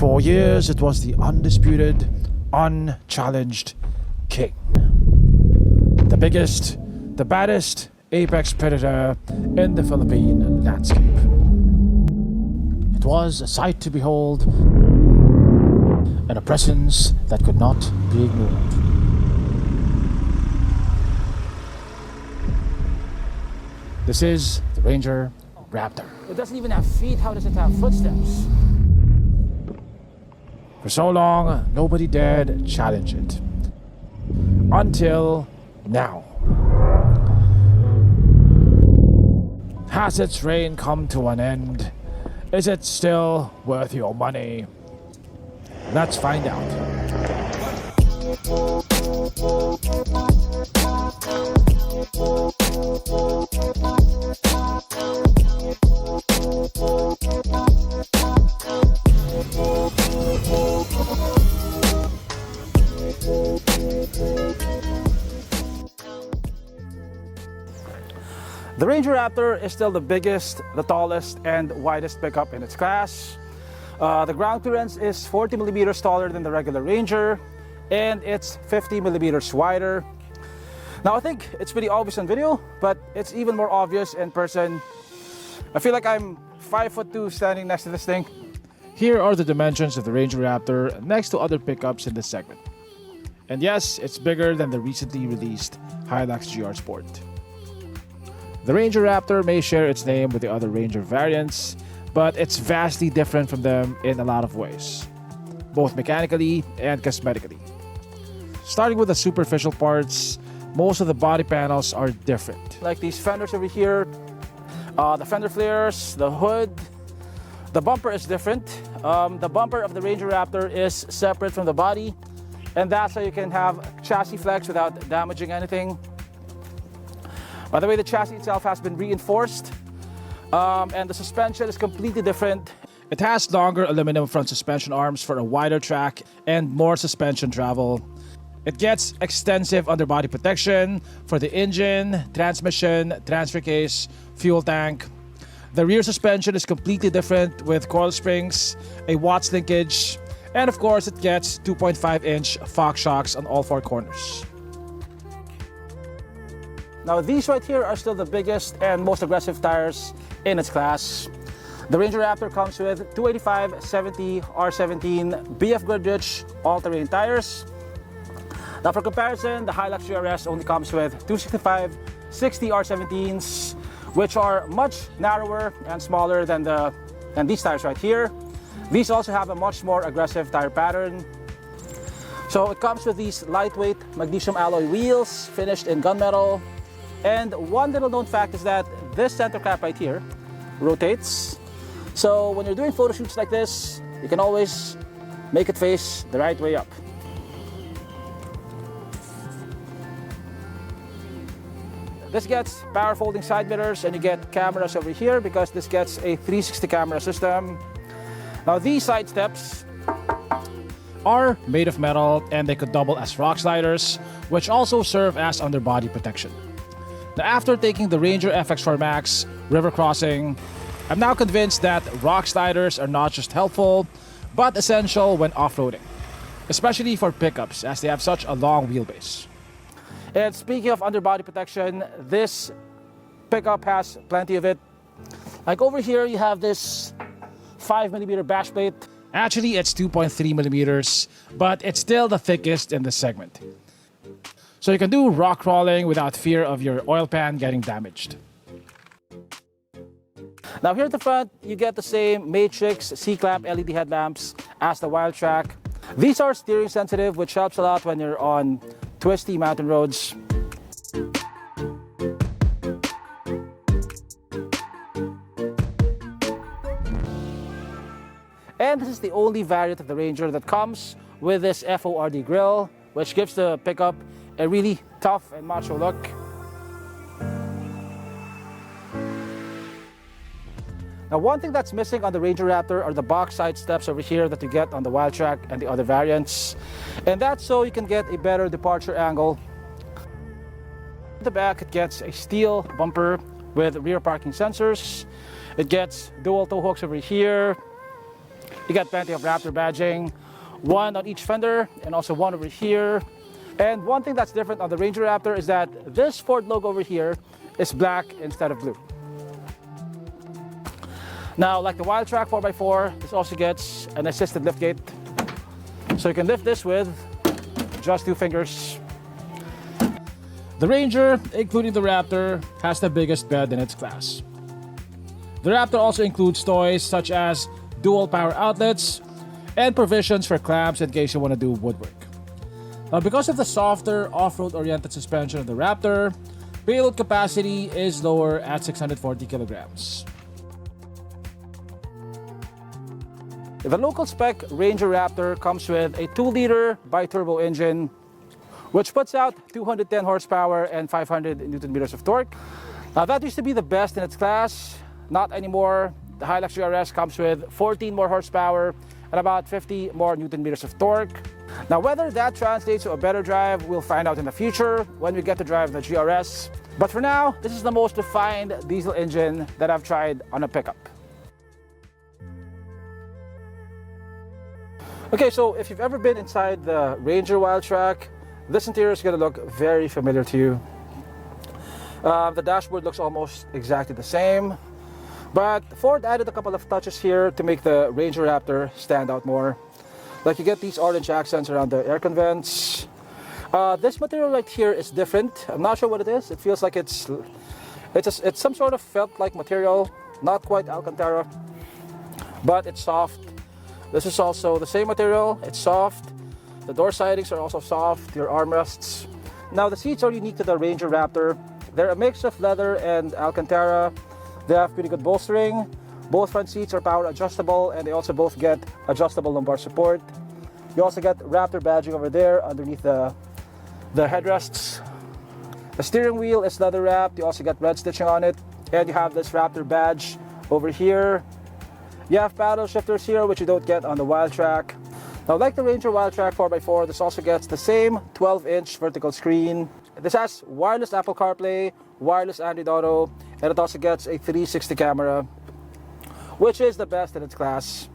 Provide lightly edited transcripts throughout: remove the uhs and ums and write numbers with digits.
For years, it was the undisputed, unchallenged king. The biggest, the baddest apex predator in the Philippine landscape. It was a sight to behold and a presence that could not be ignored. This is the Ranger Raptor. It doesn't even have feet. How does it have footsteps? For so long, nobody dared challenge it. Until now. Has its reign come to an end? Is it still worth your money? Let's find out. The Ranger Raptor is still the biggest, the tallest, and widest pickup in its class. The ground clearance is 40 millimeters taller than the regular Ranger, and it's 50 millimeters wider. Now I think it's pretty obvious on video, but it's even more obvious in person. I feel like I'm 5'2" standing next to this thing. Here are the dimensions of the Ranger Raptor next to other pickups in this segment. And yes, it's bigger than the recently released Hilux GR Sport. The Ranger Raptor may share its name with the other Ranger variants, but it's vastly different from them in a lot of ways, both mechanically and cosmetically. Starting with the superficial parts, most of the body panels are different. Like these fenders over here, the fender flares, the hood, the bumper is different. The bumper of the Ranger Raptor is separate from the body, and that's how you can have chassis flex without damaging anything. By the way, the chassis itself has been reinforced, and the suspension is completely different. It has longer aluminum front suspension arms for a wider track and more suspension travel. It gets extensive underbody protection for the engine, transmission, transfer case, fuel tank. The rear suspension is completely different with coil springs, a Watts linkage, and of course it gets 2.5-inch Fox shocks on all four corners. Now these right here are still the biggest and most aggressive tires in its class. The Ranger Raptor comes with 285/70 R17 BF Goodrich all-terrain tires. Now for comparison, the Hilux GRS only comes with 265/60 R17s, which are much narrower and smaller than these tires right here. These also have a much more aggressive tire pattern. So it comes with these lightweight magnesium alloy wheels finished in gunmetal. And one little known fact is that this center cap right here rotates. So when you're doing photo shoots like this, you can always make it face the right way up. This gets power folding side mirrors, and you get cameras over here because this gets a 360 camera system. Now these side steps are made of metal, and they could double as rock sliders, which also serve as underbody protection. Now, after taking the Ranger FX4 Max river crossing, I'm now convinced that rock sliders are not just helpful, but essential when off-roading, especially for pickups as they have such a long wheelbase. And speaking of underbody protection, this pickup has plenty of it. Like over here, you have this 5mm bash plate. Actually, it's 2.3 millimeters, but it's still the thickest in this segment. So you can do rock crawling without fear of your oil pan getting damaged. Now here at the front, you get the same Matrix C-clamp LED headlamps as the Wild Track. These are steering sensitive, which helps a lot when you're on twisty mountain roads. And this is the only variant of the Ranger that comes with this FORD grille, which gives the pickup a really tough and macho look. Now one thing that's missing on the Ranger Raptor are the box side steps over here that you get on the Wild Track and the other variants. And that's so you can get a better departure angle. At the back, it gets a steel bumper with rear parking sensors. It gets dual tow hooks over here. You got plenty of Raptor badging, one on each fender and also one over here. And one thing that's different on the Ranger Raptor is that this Ford logo over here is black instead of blue. Now, like the Wildtrak 4x4, this also gets an assisted liftgate. So you can lift this with just 2 fingers. The Ranger, including the Raptor, has the biggest bed in its class. The Raptor also includes toys such as dual power outlets and provisions for clamps in case you want to do woodwork. Now, because of the softer off-road oriented suspension of the Raptor, payload capacity is lower at 640 kilograms. The local spec Ranger Raptor comes with a 2-liter bi-turbo engine, which puts out 210 horsepower and 500 Newton meters of torque. Now, that used to be the best in its class. Not anymore. The Hilux GRS comes with 14 more horsepower and about 50 more Newton meters of torque. Now, whether that translates to a better drive, we'll find out in the future when we get to drive the GRS. But for now, this is the most refined diesel engine that I've tried on a pickup. Okay, so if you've ever been inside the Ranger Wildtrak, this interior is going to look very familiar to you. The dashboard looks almost exactly the same, but Ford added a couple of touches here to make the Ranger Raptor stand out more. Like, you get these orange accents around the air vents. This material right here is different. I'm not sure what it is. It feels like it's some sort of felt-like material, not quite Alcantara, but it's soft. This is also the same material. It's soft. The door sidings are also soft, your armrests. Now, the seats are unique to the Ranger Raptor. They're a mix of leather and Alcantara. They have pretty good bolstering. Both front seats are power adjustable, and they also both get adjustable lumbar support. You also get Raptor badging over there underneath the headrests. The steering wheel is leather wrapped. You also get red stitching on it. And you have this Raptor badge over here. You have paddle shifters here, which you don't get on the Wildtrak. Now, like the Ranger Wildtrak 4x4, this also gets the same 12-inch vertical screen. This has wireless Apple CarPlay, wireless Android Auto, and it also gets a 360 camera, which is the best in its class.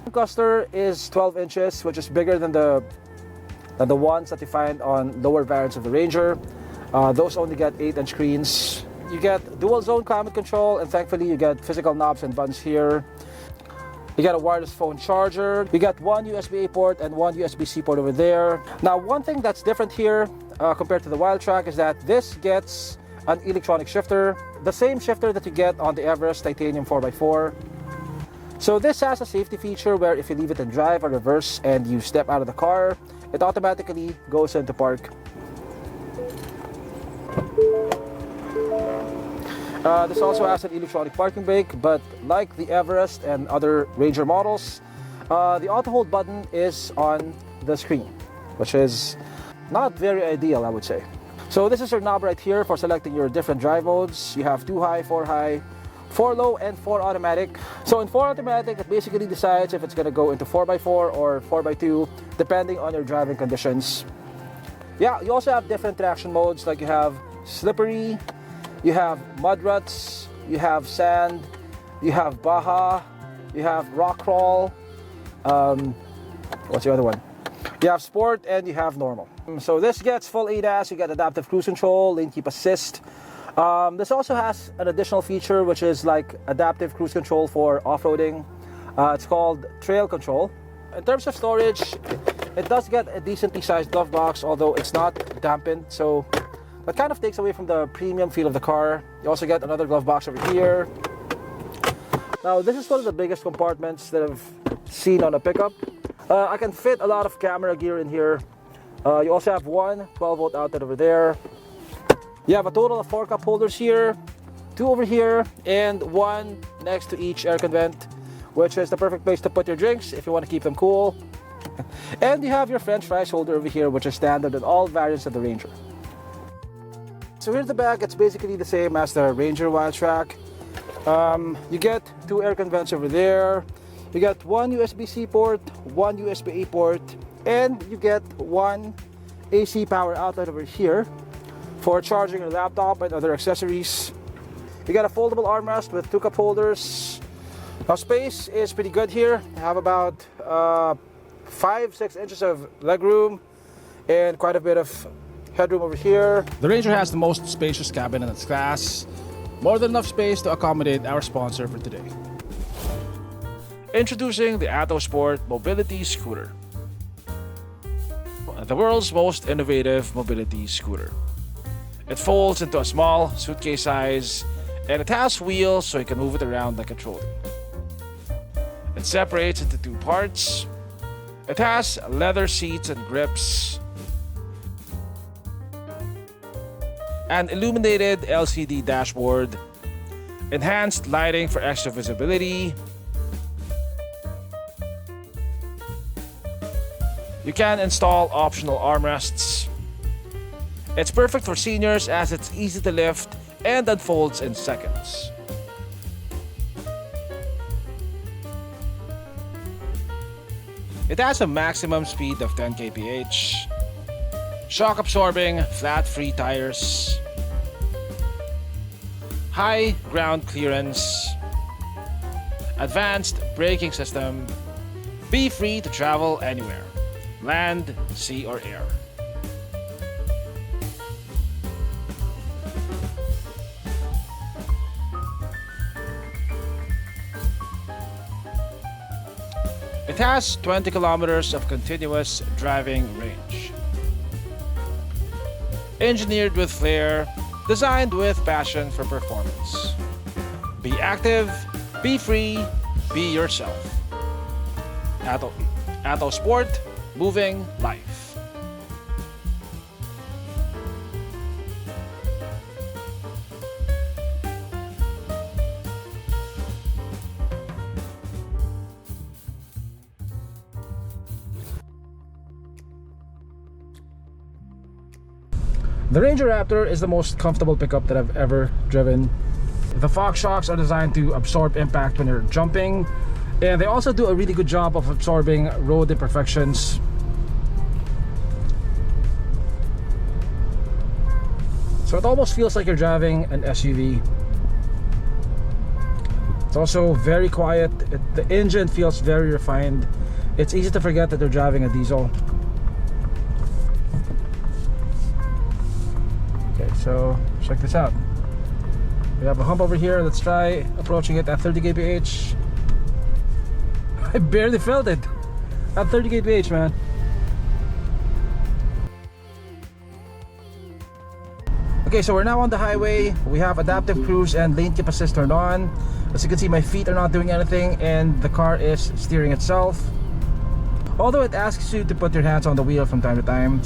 The cluster is 12 inches, which is bigger than the ones that you find on lower variants of the Ranger. Those only get 8-inch screens. You get dual zone climate control, and thankfully you get physical knobs and buttons here. You got a wireless phone charger. You got one USB-A port and one USB-C port over there. Now, one thing that's different here compared to the Wildtrak is that this gets an electronic shifter, the same shifter that you get on the Everest Titanium 4x4. So this has a safety feature where if you leave it in drive or reverse and you step out of the car, it automatically goes into park. This also has an electronic parking brake, but like the Everest and other Ranger models, the auto hold button is on the screen, which is not very ideal, I would say. So this is your knob right here for selecting your different drive modes. You have 2 high, 4 high, 4 low, and 4 automatic. So in 4 automatic, it basically decides if it's going to go into 4x4 or 4x2, depending on your driving conditions. Yeah, you also have different traction modes, like you have slippery, you have mud ruts, you have sand, you have Baja, you have rock crawl. What's the other one? You have sport and you have normal. So this gets full ADAS, you get adaptive cruise control, lane keep assist. This also has an additional feature which is like adaptive cruise control for off-roading. It's called trail control. In terms of storage, it does get a decently sized glove box, although it's not dampened, so that kind of takes away from the premium feel of the car. You also get another glove box over here. Now, this is one of the biggest compartments that I've seen on a pickup. I can fit a lot of camera gear in here. You also have one 12-volt outlet over there. You have a total of 4 cup holders here, 2 over here, and 1 next to each air vent, which is the perfect place to put your drinks if you want to keep them cool. And you have your French fries holder over here, which is standard in all variants of the Ranger. So here's the back. It's basically the same as the Ranger Wildtrak. You get 2 air vents over there. You get 1 USB-C port, 1 USB-A port, and you get 1 AC power outlet over here for charging your laptop and other accessories. You got a foldable armrest with 2 cup holders, Now space is pretty good here. I have about 5-6 inches of legroom and quite a bit of headroom over here. The Ranger has the most spacious cabin in its class. More than enough space to accommodate our sponsor for today. Introducing the Atto Sport Mobility Scooter. The world's most innovative mobility scooter. It folds into a small suitcase size and it has wheels so you can move it around like a trolley. It separates into 2 parts. It has leather seats and grips, an illuminated LCD dashboard, enhanced lighting for extra visibility. You can install optional armrests. It's perfect for seniors as it's easy to lift and unfolds in seconds. It has a maximum speed of 10 kph, shock absorbing flat free tires, high ground clearance, advanced braking system, be free to travel anywhere, land, sea or air. It has 20 kilometers of continuous driving range. Engineered with flair, designed with passion for performance. Be active, be free, be yourself. Atto Sport, moving life. The Ranger Raptor is the most comfortable pickup that I've ever driven. The fog shocks are designed to absorb impact when you're jumping, and they also do a really good job of absorbing road imperfections. So it almost feels like you're driving an SUV. It's also very quiet. The engine feels very refined. It's easy to forget that you're driving a diesel. Okay, so check this out. We have a hump over here. Let's try approaching it at 30 kph. I barely felt it at 30 kph, man. Okay, so we're now on the highway. We have adaptive cruise and lane keep assist turned on. As you can see, my feet are not doing anything and the car is steering itself. Although it asks you to put your hands on the wheel from time to time.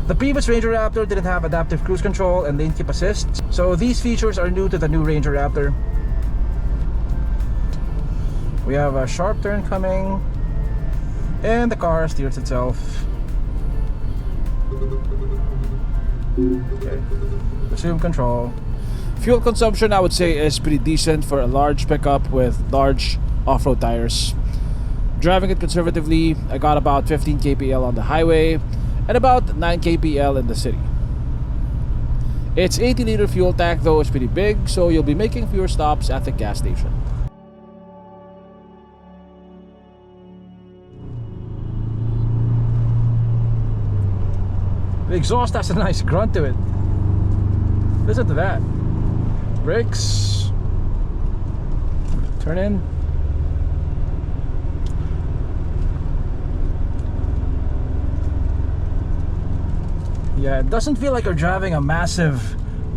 The previous Ranger Raptor didn't have adaptive cruise control and lane keep assist, so these features are new to the new Ranger Raptor. We have a sharp turn coming, and the car steers itself. Okay, resume control. Fuel consumption, I would say, is pretty decent for a large pickup with large off-road tires. Driving it conservatively, I got about 15 kpl on the highway and about 9 kpl in the city. Its 80-liter fuel tank though is pretty big, so you'll be making fewer stops at the gas station. The exhaust has a nice grunt to it. Listen to that. Brakes. Turn in. Yeah, it doesn't feel like you're driving a massive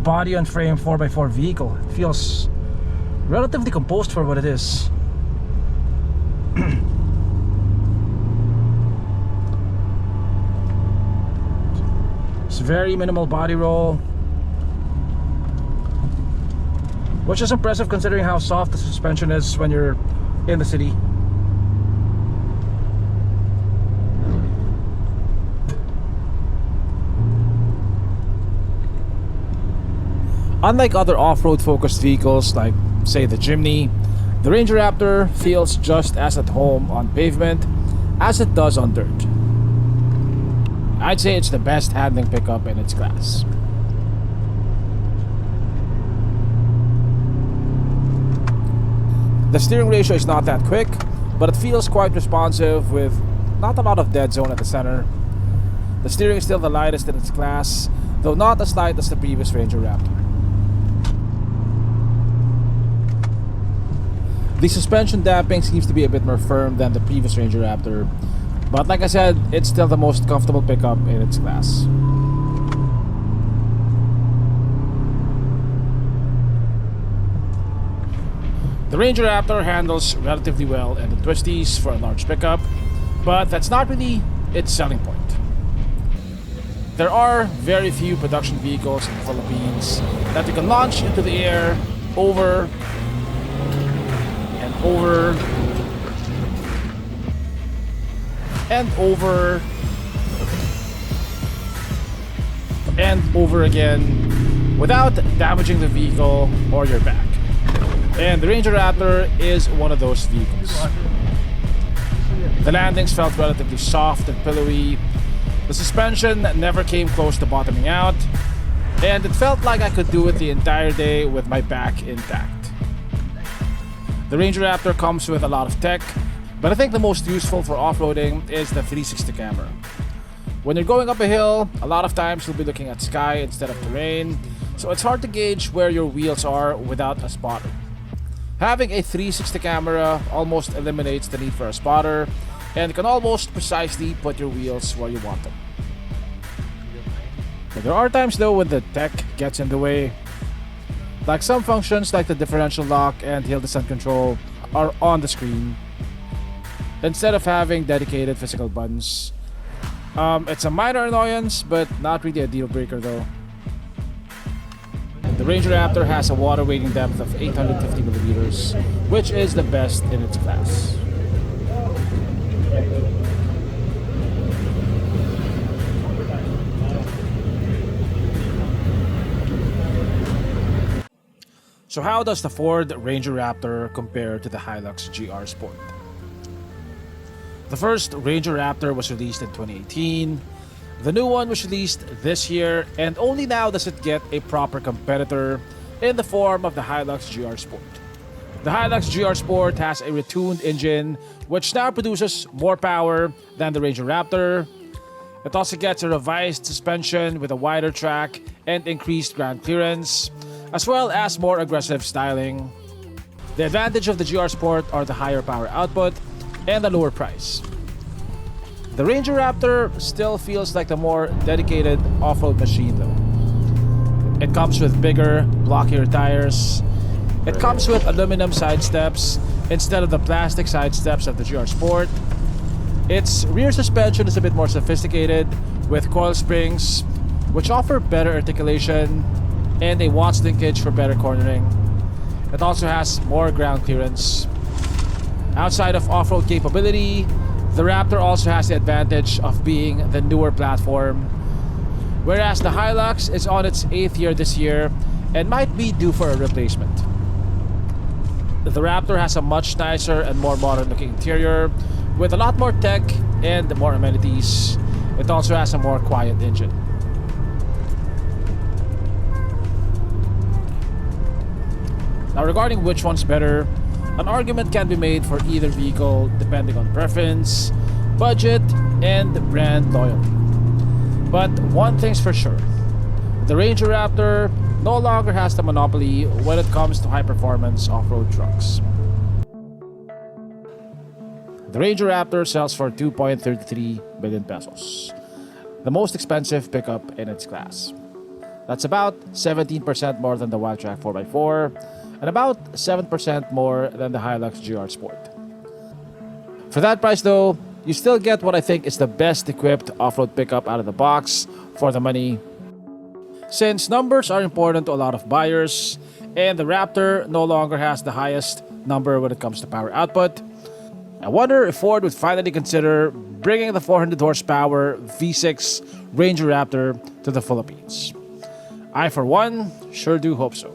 body on frame 4x4 vehicle. It feels relatively composed for what it is. It's very minimal body roll, which is impressive considering how soft the suspension is when you're in the city. Unlike other off-road focused vehicles like, say, the Jimny, the Ranger Raptor feels just as at home on pavement as it does on dirt. I'd say it's the best handling pickup in its class. The steering ratio is not that quick, but it feels quite responsive with not a lot of dead zone at the center. The steering is still the lightest in its class, though not as light as the previous Ranger Raptor. The suspension damping seems to be a bit more firm than the previous Ranger Raptor, but like I said, it's still the most comfortable pickup in its class. The Ranger Raptor handles relatively well in the twisties for a large pickup, but that's not really its selling point. There are very few production vehicles in the Philippines that you can launch into the air over and over and over and over again without damaging the vehicle or your back. And the Ranger Raptor is one of those vehicles. The landings felt relatively soft and pillowy. The suspension never came close to bottoming out, and it felt like I could do it the entire day with my back intact. The Ranger Raptor comes with a lot of tech, but I think the most useful for off-roading is the 360 camera. When you're going up a hill, a lot of times you'll be looking at sky instead of terrain, so it's hard to gauge where your wheels are without a spotter. Having a 360 camera almost eliminates the need for a spotter, and you can almost precisely put your wheels where you want them. But there are times though when the tech gets in the way. Like some functions like the differential lock and hill descent control are on the screen instead of having dedicated physical buttons. It's a minor annoyance, but not really a deal breaker though. The Ranger Raptor has a water wading depth of 850 millimeters, which is the best in its class. So how does the Ford Ranger Raptor compare to the Hilux GR Sport? The first Ranger Raptor was released in 2018. The new one was released this year, and only now does it get a proper competitor in the form of the Hilux GR Sport. The Hilux GR Sport has a retuned engine which now produces more power than the Ranger Raptor. It also gets a revised suspension with a wider track and increased ground clearance, as well as more aggressive styling. The advantage of the GR Sport are the higher power output and the lower price. The Ranger Raptor still feels like the more dedicated off-road machine though. It comes with bigger, blockier tires. It comes with aluminum side steps instead of the plastic side steps of the GR Sport. Its rear suspension is a bit more sophisticated with coil springs, which offer better articulation and a Watts linkage for better cornering. It also has more ground clearance. Outside of off-road capability, the Raptor also has the advantage of being the newer platform, whereas the Hilux is on its 8th year this year and might be due for a replacement. The Raptor has a much nicer and more modern looking interior with a lot more tech and more amenities. It also has a more quiet engine. Now regarding which one's better, an argument can be made for either vehicle depending on preference, budget, and brand loyalty. But one thing's for sure, the Ranger Raptor no longer has the monopoly when it comes to high-performance off-road trucks. The Ranger Raptor sells for 2.33 billion pesos, the most expensive pickup in its class. That's about 17% more than the Wildtrak 4x4 and about 7% more than the Hilux GR Sport. For that price though, you still get what I think is the best equipped off-road pickup out of the box for the money. Since numbers are important to a lot of buyers, and the Raptor no longer has the highest number when it comes to power output, I wonder if Ford would finally consider bringing the 400 horsepower V6 Ranger Raptor to the Philippines. I, for one, sure do hope so.